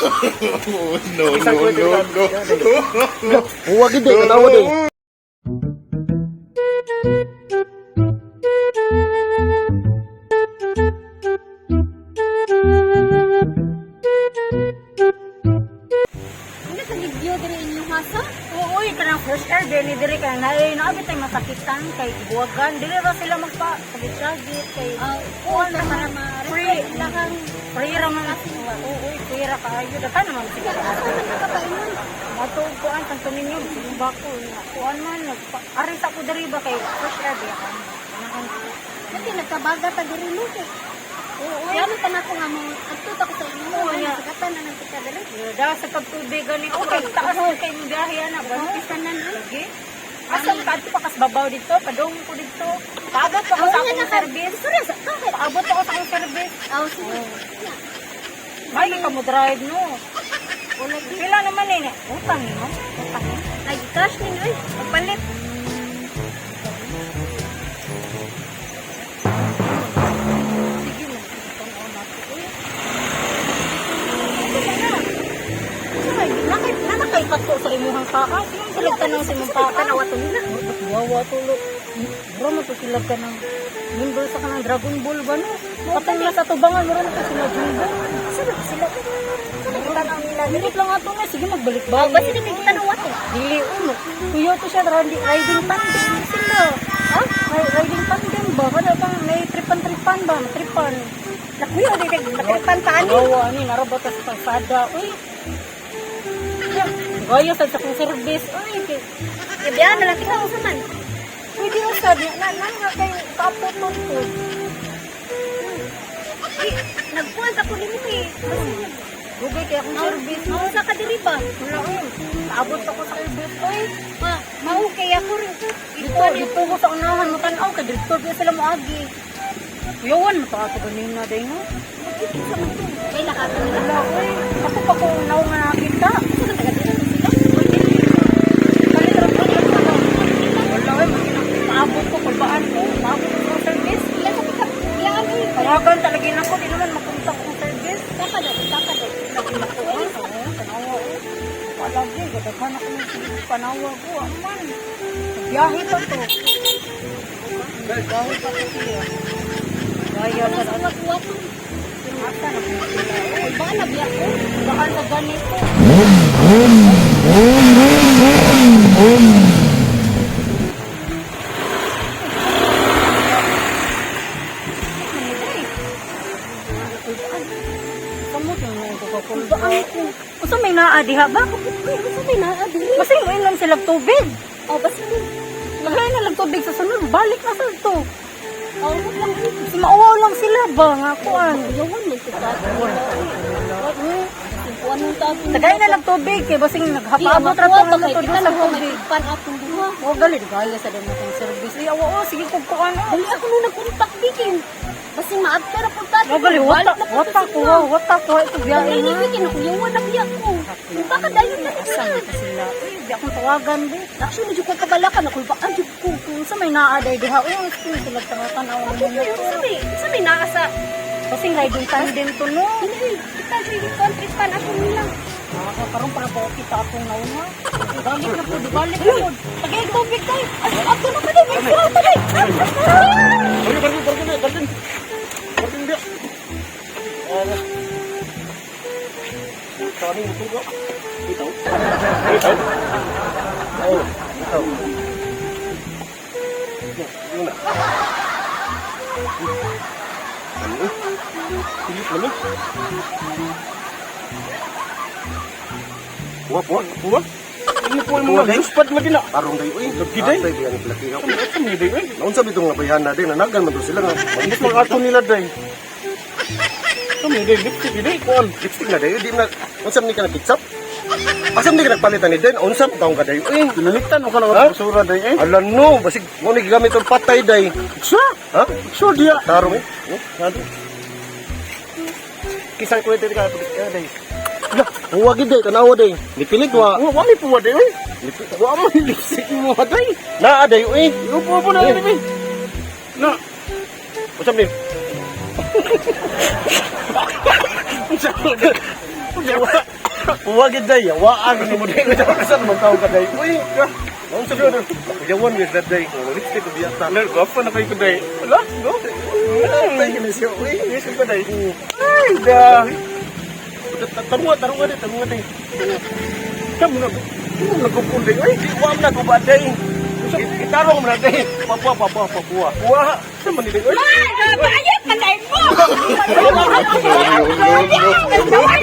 No, no, no, no. Huwag hindi, tanawa din. Hindi sa video diri inyong hasa. Oo, kanang first air dili diri kay naabit tay masakitan kay buwagan dili ra sila magpa sagit kay Oo, na para free lakang free ra man oo free ra kaayo dakan naman sila kapainon. matuog ko ang tanto ninyo bako kuan man ari sa ko diri ba kay first air diya kan Kasi nagkabaga ta diri mo kay. Oo, yami pa nako nga mo adto ta ko sa inyo. Oo, Ano ya. sagatan na nang kita diri. da sa pagtubig gani okay taas mo kay mo biyahe ana ba Pisanan ha. sige asa ka pa kas babaw dito padong ko dito paabot pa ko sa akong service paabot ako sa akong service Aw sige. Ay, ka mo drive, no? Pila naman eh. Utang, no? Utang, no? Ay cash ninyo eh. Pagpalit. Sige mo. Itong natin. Uy. Nakay pato sa imuhang paka. Sige, silag ka nang sa imong paka. Tanawa to nila. Wawa tulo. Bro, matusilag ka ng member sa kanang Dragon Ball ba, no? Patay nila sa tubangan, meron na sila Jumbo. Sila. Tanaw nila. Minit lang ato na. Sige, magbalik ba? Ba sila may tanawa to. Dili uno. Kuya to siya riding tandem sila. Ha? May riding tandem ba? Ano bang may tripan ba? Tripan. Nakuya di kay matripan pa ani. Oo, ani narabata sa kalsada. Uy. Gaya sa kong service. Uy, Ibiyan na lang kita sa man. pwede usad na nga kay kaputol ko. Nagpuan ako din eh. Dugay kay akong service. Mao sa ka diri ba? Wala uy. Abot ako sa service. Uy. Ma, mao kay ako rin. Dito ko sa unahan mo tanaw kay direktor pa sila mo agi. Yawan mo ta ka ganina day no. May nakakanila. Wala uy. Ako pa ko unaw nga nakita. Sino taga diri sila? Wala uy. Maabot ko kulbaan ko. Maabot ko sa service. Ilan sa pika? Ilan eh. Tawagan talagin ako. Di naman mapunta ko sa service. Saka daw. Uy, tanawa uy. Palagi. Gadaghan ako ng sige panawa ko. Aman. Biyahe pa to. Biyahe pa to siya. Gaya sa Sa kuwa to. asa na po sila. Ay ba na biyak ko? Baka na ganito. Kamot na nga ito kakulba. Usa may naadiha ba? Sa may naa diri. Masing mo ilan sila tubig. Oh, basta mo. Lagay na lang tubig sa sunod. Balik na sa ito. Oh, wag lang. Kasi mauwaw lang sila ba? Nga kuan. Yawan mo sa kuwan mo ta. Lagay na lang tubig. Kaya basing naghapaabot ra to ng tubig sa tubig. Pan akong buha. O gali, gaya sa din natin service. Ay, oo, sige kung kuan. Dali ako nung nagkontak bikin. Basta maabta ra pud ta. O gali, wata ko. Ito biyahe Ay, na. bikin ako yawan na biyak ko. Baka dayon na Asan ka sila? Uy, di akong tawagan ba? Actually, medyo ko kabalakan ako ba? Ay, Kung sa may naaday diha, uy, ang sila tangatan ako mo na. sa may naa sa Kasing riding tandem to no. Hindi, kita sa country pan ako nila. Karon para po kita akong nauna. Balik na po, balik na po. Tagay tubig tayo. Ato na pa din, may sila pa din. Barkin dia. Sorry, ito ko. Ito. Oh, ito. Yun na. Ano? Pilit naman. Buwa? Ini po yung mga luspad lagi na. Tarong dayo eh. Lagkiday? Atay biyan laki ka. Ito mo day eh. Naon sabi itong nabayhan na din. Nanagan man doon sila nga. Hindi pang ato nila day. Ito mo day, lipstick day. Kuan. Lipstick na dayo. Di na. Unsam ni ka nag-kitsap? Asam di ka nagpalitan ni Den? Unsam taong ka dayo eh. Pinaliktan mo ka na Ha? basura day eh. Alam no. Basig mo nagigamit ang patay day. Siya? Ha? Siya dia. Tarong eh. Nado. Kisay ko ito ka day. Huwag day. Tanawa day. Nipilit wa. Wa mi puwa day eh. Wa mo lipstick mo day. Naa dayo eh. Upo na Eh. ni. Na. Unsam ni? Usa. Huwag yun day. Waag ni mo day. Saan mo tao ka day? Uy, ka. Ang sabi na, yawan yung that day. Lipstick ko biyata. Taler, gwapo na kayo ko day. Wala, go. Ay, ginisyo. Uy, Yes, ko day. Ay, da. tarungan din. Kamu na. Kamu na kupul day. Ay, di wam na ko ba day. Itarong mo na day. Papuwa. Wah, saan man ni day? Ay, Bayad ka na mo! No.